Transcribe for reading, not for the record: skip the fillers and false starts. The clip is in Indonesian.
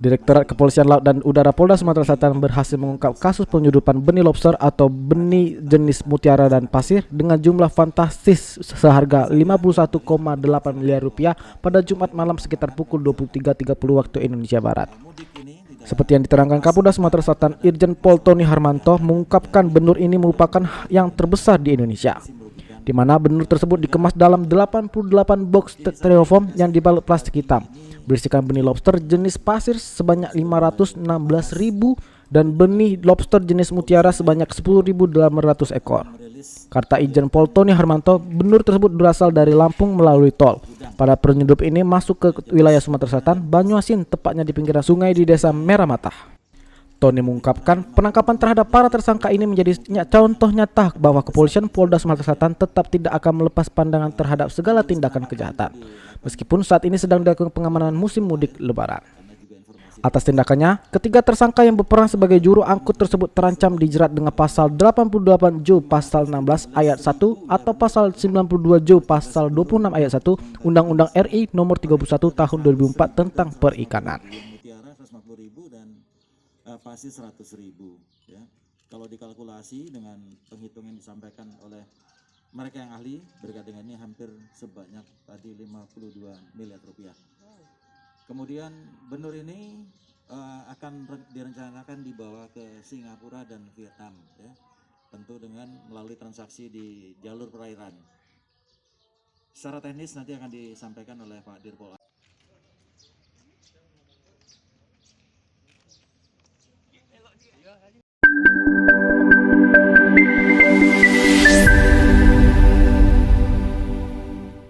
Direktorat Kepolisian Laut dan Udara Polda Sumatera Selatan berhasil mengungkap kasus penyelundupan benih lobster atau benih jenis mutiara dan pasir dengan jumlah fantastis seharga 51,8 miliar rupiah pada Jumat malam sekitar pukul 23.30 waktu Indonesia Barat. Seperti yang diterangkan Kapolda Sumatera Selatan, Irjen Pol Tony Harmanto mengungkapkan benur ini merupakan yang terbesar di Indonesia, di mana benur tersebut dikemas dalam 88 box styrofoam yang dibalut plastik hitam, berisikan benih lobster jenis pasir sebanyak 516.000 dan benih lobster jenis mutiara sebanyak 10.800 ekor. Kata Irjen Pol Tony Harmanto, benur tersebut berasal dari Lampung melalui tol. Para penyeludup ini masuk ke wilayah Sumatera Selatan, Banyuasin, tepatnya di pinggiran sungai di Desa Merah Matah. Tony mengungkapkan penangkapan terhadap para tersangka ini menjadi contoh nyata bahwa kepolisian Polda Sumatera Selatan tetap tidak akan melepas pandangan terhadap segala tindakan kejahatan, meskipun saat ini sedang dilakukan pengamanan musim mudik Lebaran. Atas tindakannya, ketiga tersangka yang berperan sebagai juru angkut tersebut terancam dijerat dengan pasal 88 Ju pasal 16 ayat 1 atau pasal 92 Ju pasal 26 ayat 1 Undang-Undang RI nomor 31 tahun 2004 tentang perikanan. Pasti 100.000 ya. Kalau dikalkulasi dengan penghitungan yang disampaikan oleh mereka yang ahli berkait dengan ini hampir sebanyak tadi 52 miliar rupiah. Kemudian benur ini akan direncanakan dibawa ke Singapura dan Vietnam ya. Tentu dengan melalui transaksi di jalur perairan. Secara teknis nanti akan disampaikan oleh Pak Dirpol.